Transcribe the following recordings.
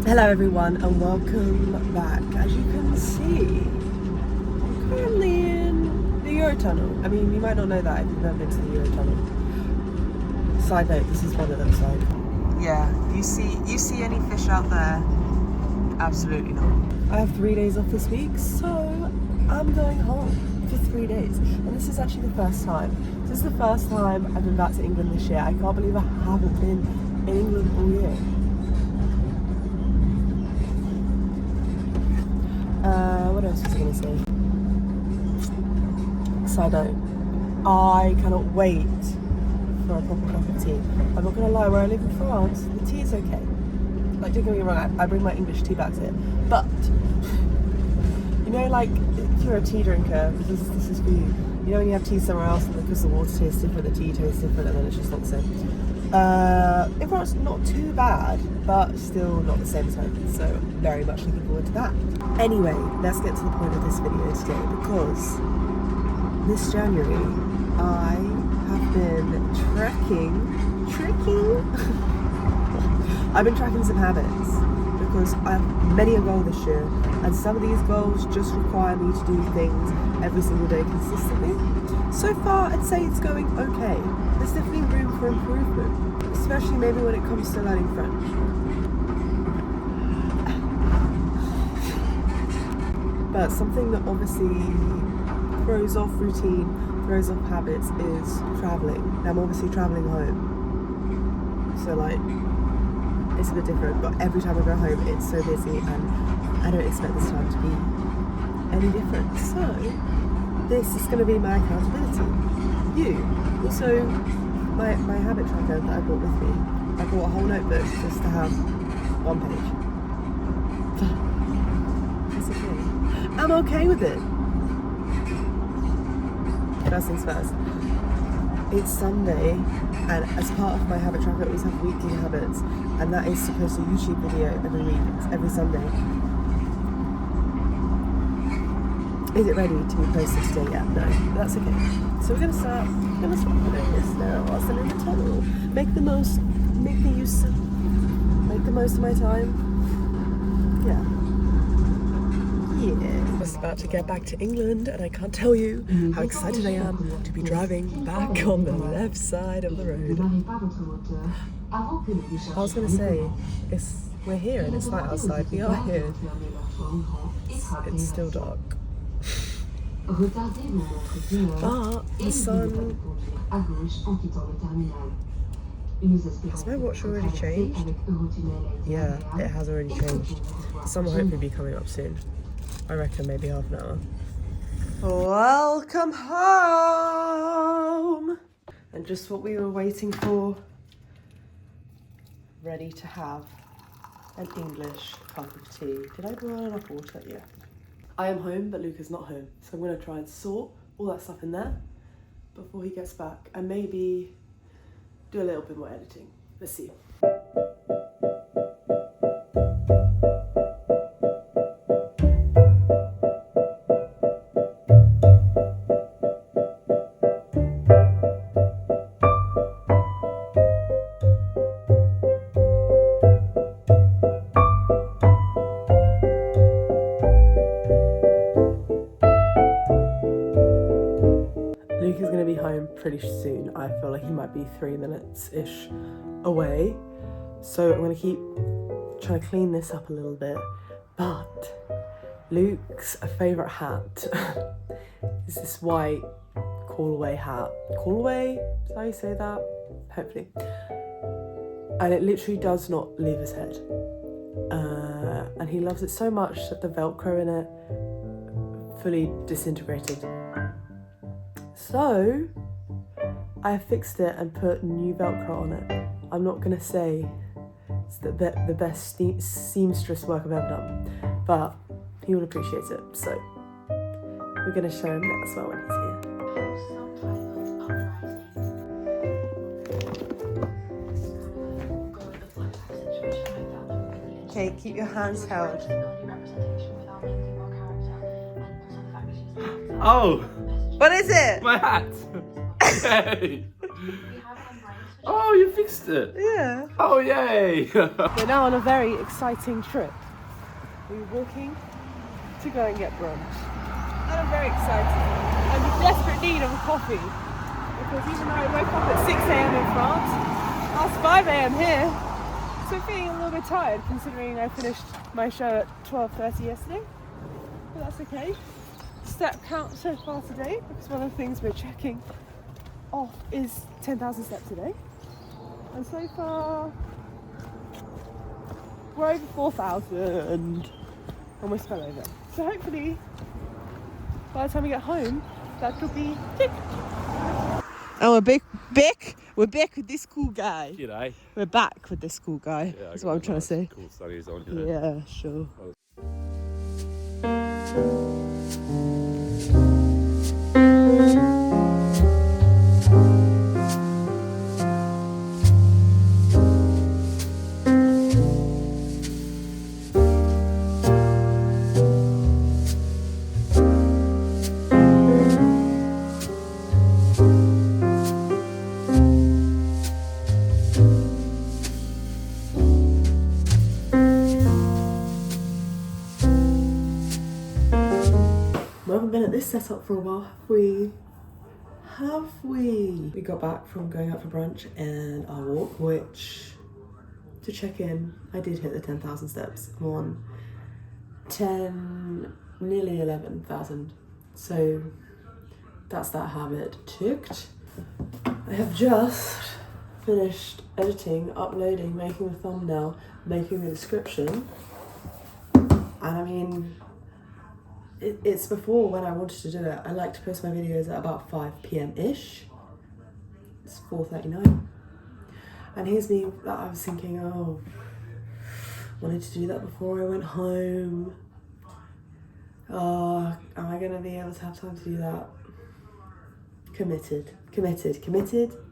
Hello everyone and welcome back. As you can see, I'm currently in the Eurotunnel. I mean, you might not know that if you've never been to the Eurotunnel. Side note, this is one of them sides. Yeah, you see any fish out there? Absolutely not. I have 3 days off this week, so I'm going home for 3 days. And this is actually the first time. This is the first time I've been back to England this year. I can't believe I haven't been in England all year. What else was I going to say? Side note, I cannot wait for a proper cup of tea. I'm not going to lie, where I live in France, the tea is okay. Like, don't get me wrong, I bring my English tea back to it. But, you know, like, if you're a tea drinker, this is for you. You know when you have tea somewhere else and because the water tastes different, the tea tastes different, and then it's just not the same. In France, not too bad, but still not the same time. So very much looking forward to that. Anyway, let's get to the point of this video today, because this January I have been tracking I've been tracking some habits because I have many a goal this year, and some of these goals just require me to do things every single day consistently. So far, I'd say it's going okay. There's definitely room for improvement, especially maybe when it comes to learning French. But something that obviously throws off routine, throws off habits is travelling. I'm obviously travelling home. So like, it's a bit different, but every time I go home it's so busy and I don't expect this time to be any different. So this is going to be my accountability. Also my habit tracker that I brought with me. I brought a whole notebook just to have one page. It's okay. I'm okay with it. First things first. It's Sunday, and as part of my habit tracker I always have weekly habits, and that is to post a YouTube video every week. It's every Sunday. Is it ready to be posted today yet? No, but that's okay. So we're gonna start doing this now whilst I'm in the tunnel. Make the most of my time. Yeah. I'm just about to get back to England, and I can't tell you how excited I am to be driving back on the left side of the road. I was going to say, we're here and it's light outside. We are here. It's still dark. But the sun... Has my watch already changed? Yeah, it has already changed. The sun will hopefully be coming up soon. I reckon maybe half an hour. Welcome home! And just what we were waiting for. Ready to have an English cup of tea. Did I boil enough water? Yeah. I am home, but Luca's not home. So I'm going to try and sort all that stuff in there before he gets back. And maybe do a little bit more editing. Let's see. Luca's going to be home pretty soon. I feel like he might be 3 minutes-ish away. So I'm going to keep trying to clean this up a little bit. But Luke's favourite hat is this white call-away hat. Call-away? Is that how you say that? Hopefully. And it literally does not leave his head. And he loves it so much that the Velcro in it fully disintegrated. So I fixed it and put new Velcro on it. I'm not going to say it's the best seamstress work I've ever done, but he will appreciate it. So we're going to show him that as well when he's here. Okay, keep your hands held. Oh! What is it? My hat! Hey! Oh, you fixed it. Yeah. Oh, yay. We're now on a very exciting trip. We're walking to go and get brunch. And I'm very excited. I'm in desperate need of a coffee. Because even though I woke up at 6 a.m. in France, it's 5 a.m. here. So I'm feeling a little bit tired considering I finished my show at 12:30 yesterday. But that's okay. Step count so far today, because one of the things we're checking off is 10,000 steps a day. And so far, we're over 4,000. Almost fell over. So hopefully, by the time we get home, that could be ticked. And we're back with this cool guy. G'day. We're back with this cool guy. Yeah, That's what I'm trying to say. Cool studies on, you know. Yeah, sure. We haven't been at this setup for a while, have we? Have we? We got back from going out for brunch and our walk, which, to check in, I did hit the 10,000 steps. I'm on nearly 11,000. So that's that habit ticked. I have just finished editing, uploading, making the thumbnail, making the description. And I mean, it's before when I wanted to do it. I like to post my videos at about 5 p.m-ish. It's 4:39. And here's me, I was thinking, oh, wanted to do that before I went home. Oh, am I gonna be able to have time to do that? Committed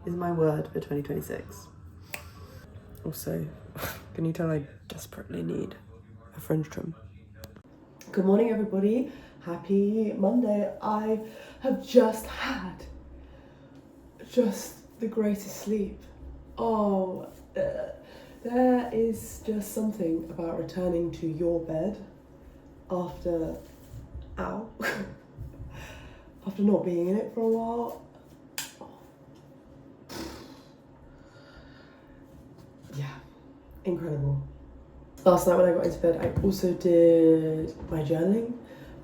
is my word for 2026. Also, can you tell I desperately need a fringe trim? Good morning, everybody. Happy Monday. I have just had the greatest sleep. Oh, there is just something about returning to your bed after after not being in it for a while. Yeah, incredible. Last night when I got into bed, I also did my journaling.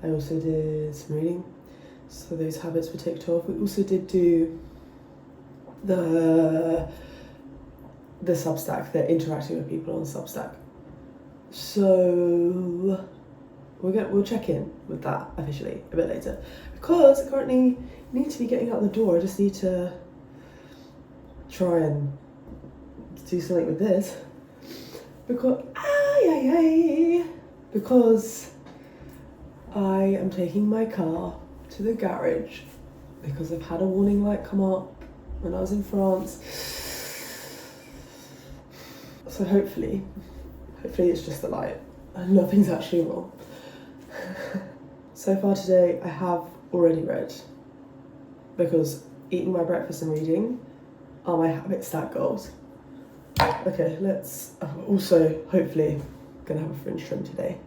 I also did some reading. So those habits were ticked off. We also did do the Substack, the interacting with people on Substack. So we'll check in with that officially a bit later. Because I currently need to be getting out the door. I just need to try and do something with this. Because I am taking my car to the garage because I've had a warning light come up when I was in France. So hopefully it's just the light and nothing's actually wrong. So far today I have already read, because eating my breakfast and reading are my habit stack goals. Okay, I'm also hopefully gonna have a fringe trim today.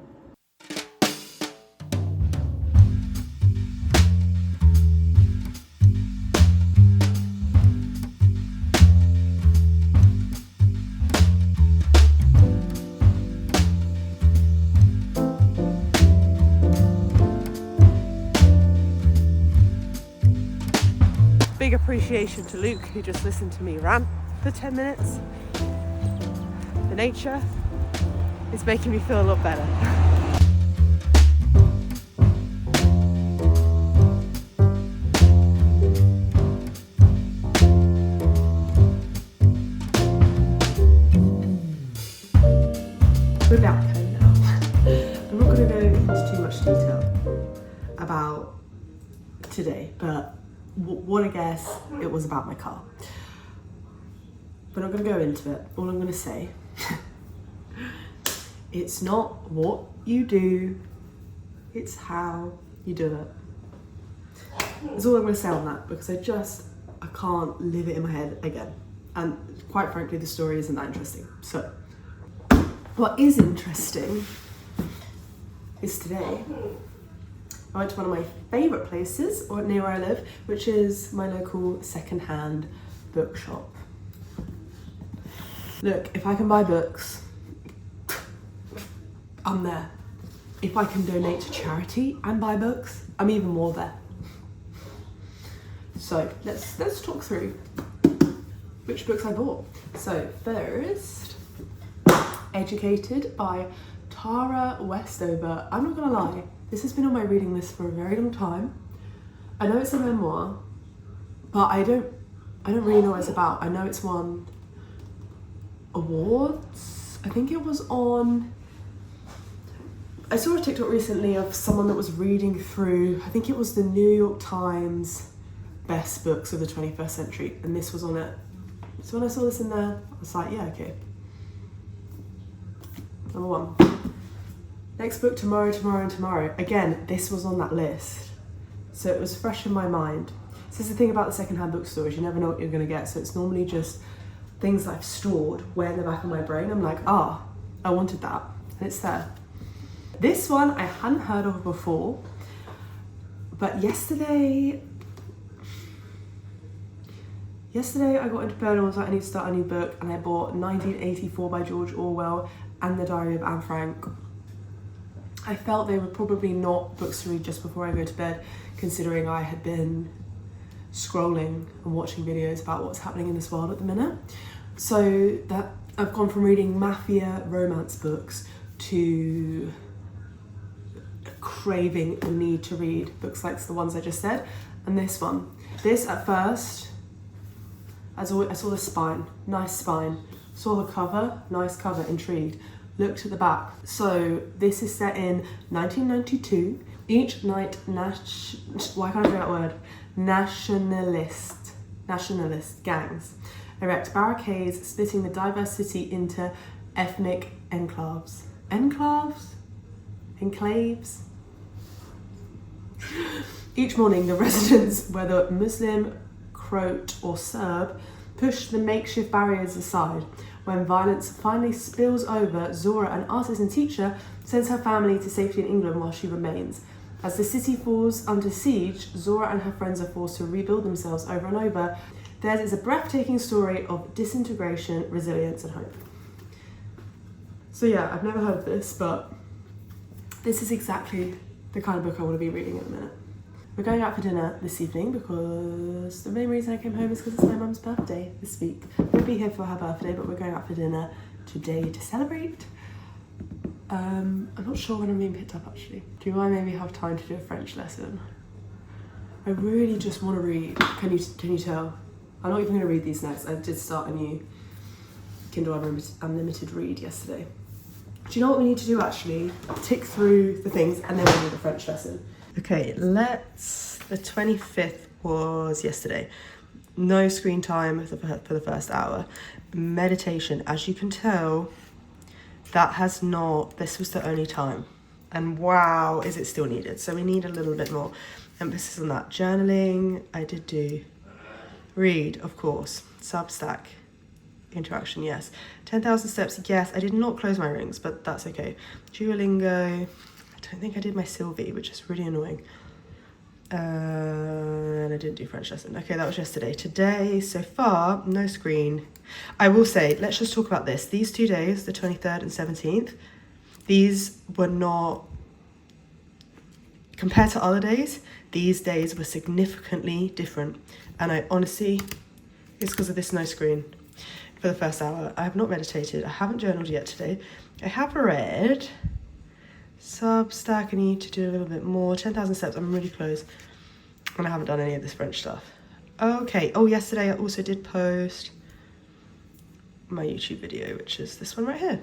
Big appreciation to Luke, who just listened to me rant for 10 minutes. The nature is making me feel a lot better. We're back home now. I'm not going to go into too much detail about today, but what I guess it was about my car. We're not going to go into it. All I'm going to say, it's not what you do, it's how you do it. That's all I'm going to say on that, because I can't live it in my head again. And quite frankly, the story isn't that interesting. So, what is interesting is today I went to one of my favourite places near where I live, which is my local second-hand bookshop. Look, if I can buy books, I'm there. If I can donate to charity and buy books, I'm even more there. So let's talk through which books I bought. So first, Educated by Tara Westover. I'm not gonna lie, this has been on my reading list for a very long time. I know it's a memoir, but I don't really know what it's about. I know it's won awards. I think it was on, I saw a TikTok recently of someone that was reading through, I think it was the New York Times best books of the 21st century, and this was on it. So when I saw this in there, I was like, yeah, okay. Number one. Next book, Tomorrow, Tomorrow and Tomorrow. Again, this was on that list. So it was fresh in my mind. So this is the thing about the secondhand bookstores, you never know what you're gonna get. So it's normally just things that I've stored way in the back of my brain. I'm like, I wanted that, and it's there. This one I hadn't heard of before, but yesterday I got into bed and was like, I need to start a new book, and I bought 1984 by George Orwell and The Diary of Anne Frank. I felt they were probably not books to read just before I go to bed, considering I had been scrolling and watching videos about what's happening in this world at the minute. So that I've gone from reading mafia romance books to craving the need to read books like the ones I just said, and this one. This at first, I saw the spine, nice spine. Saw the cover, nice cover, intrigued. Looked at the back. So this is set in 1992. Each night, why can't I say that word? Nationalist gangs erect barricades, splitting the diverse city into ethnic enclaves. Enclaves? Each morning, the residents, whether Muslim, Croat or Serb, push the makeshift barriers aside. When violence finally spills over, Zora, an artist and teacher, sends her family to safety in England while she remains. As the city falls under siege, Zora and her friends are forced to rebuild themselves over and over. Theirs is a breathtaking story of disintegration, resilience and hope. So yeah, I've never heard of this, but this is exactly the kind of book I want to be reading at the minute. We're going out for dinner this evening because the main reason I came home is because it's my mum's birthday this week. We'll be here for her birthday, but we're going out for dinner today to celebrate. I'm not sure when I'm being picked up actually. Do I maybe have time to do a French lesson? I really just want to read. Can you tell? I'm not even going to read these next. I did start a new Kindle Unlimited read yesterday. Do you know what we need to do actually? Tick through the things and then we'll do the French lesson. Okay, the 25th was yesterday. No screen time for the first hour. Meditation, as you can tell, this was the only time. And wow, is it still needed? So we need a little bit more emphasis on that. Journaling, I did do. Read, of course. Substack, interaction, yes. 10,000 steps, yes. I did not close my rings, but that's okay. Duolingo, I don't think I did my Sylvie, which is really annoying. And I didn't do French lesson. Okay, that was yesterday. Today, so far, no screen. I will say, let's just talk about this. These 2 days, the 23rd and 17th, these were not, compared to other days, these days were significantly different. And I honestly, it's because of this no screen for the first hour. I have not meditated. I haven't journaled yet today. I have read Substack. I need to do a little bit more. 10,000 steps. I'm really close. And I haven't done any of this French stuff. Okay. Oh, yesterday I also did post my YouTube video, which is this one right here.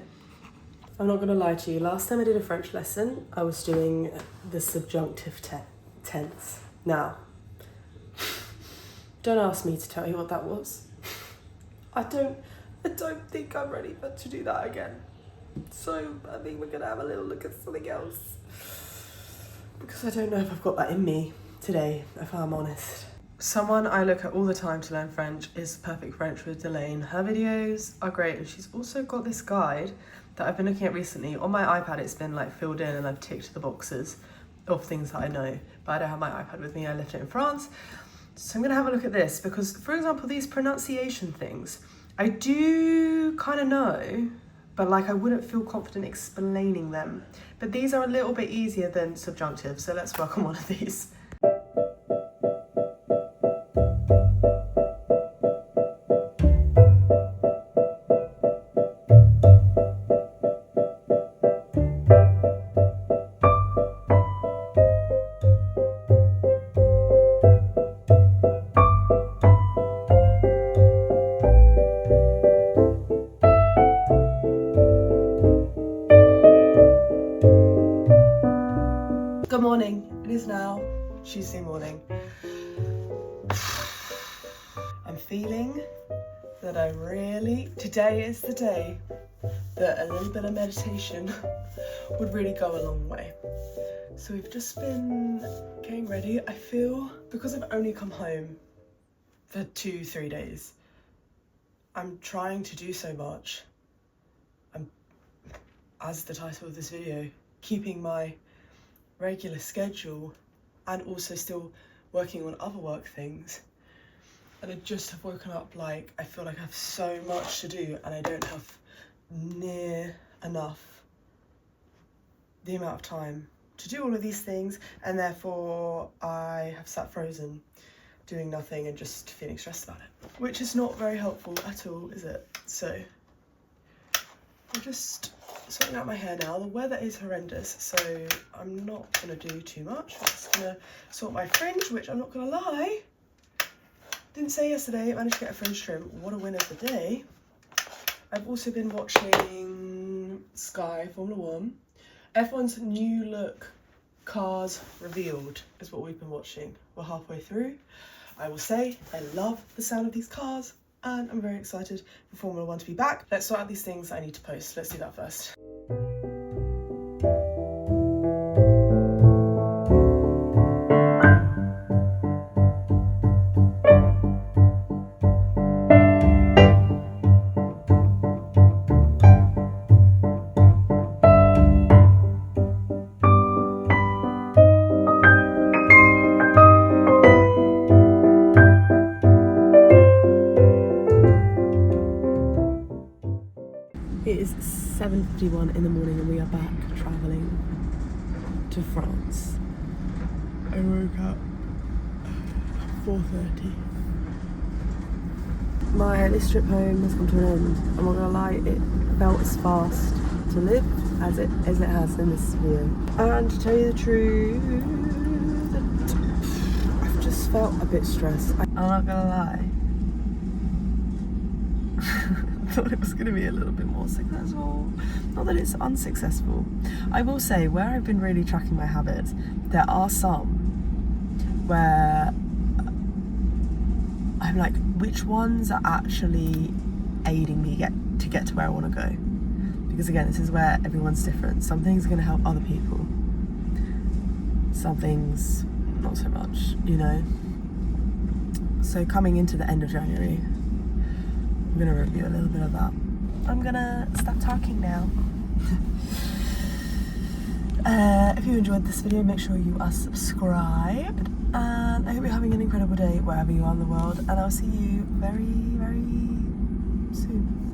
I'm not going to lie to you. Last time I did a French lesson, I was doing the subjunctive tense. Now, don't ask me to tell you what that was. I don't think I'm ready to do that again. So I think we're gonna have a little look at something else. Because I don't know if I've got that in me today, if I'm honest. Someone I look at all the time to learn French is Perfect French with Delane. Her videos are great, and she's also got this guide that I've been looking at recently. On my iPad it's been like filled in and I've ticked the boxes of things that I know, but I don't have my iPad with me, I left it in France. So I'm gonna have a look at this because, for example, these pronunciation things, I do kind of know, but like I wouldn't feel confident explaining them. But these are a little bit easier than subjunctive, so let's work on one of these. Good morning, it is now Tuesday morning. I'm feeling that today is the day that a little bit of meditation would really go a long way. So we've just been getting ready. I feel, because I've only come home for 2-3 days, I'm trying to do so much. I'm, as the title of this video, keeping my regular schedule and also still working on other work things, and I just have woken up like I feel like I have so much to do and I don't have near enough the amount of time to do all of these things, and therefore I have sat frozen doing nothing and just feeling stressed about it, which is not very helpful at all, is it? So I'm just sorting out my hair now. The weather is horrendous, so I'm not gonna do too much. I'm just gonna sort my fringe, which I'm not gonna lie, didn't say yesterday, I managed to get a fringe trim. What a win of the day. I've also been watching Sky Formula 1. F1's new look, Cars Revealed, is what we've been watching. We're halfway through. I will say, I love the sound of these cars, and I'm very excited for Formula 1 to be back. Let's sort out these things I need to post. Let's do that first. It is 7:51 in the morning and we are back travelling to France. I woke up at 4:30. My this trip home has come to an end. I'm not gonna lie, it felt as fast to live as it has in this video. And to tell you the truth, I've just felt a bit stressed. I'm not gonna lie. I thought it was going to be a little bit more successful. Not that it's unsuccessful. I will say, where I've been really tracking my habits, there are some where I'm like, which ones are actually aiding me to get to where I want to go? Because again, this is where everyone's different. Some things are going to help other people. Some things, not so much, you know? So coming into the end of January, I'm going to review a little bit of that. I'm going to stop talking now. If you enjoyed this video, make sure you are subscribed. And I hope you're having an incredible day wherever you are in the world. And I'll see you very, very soon.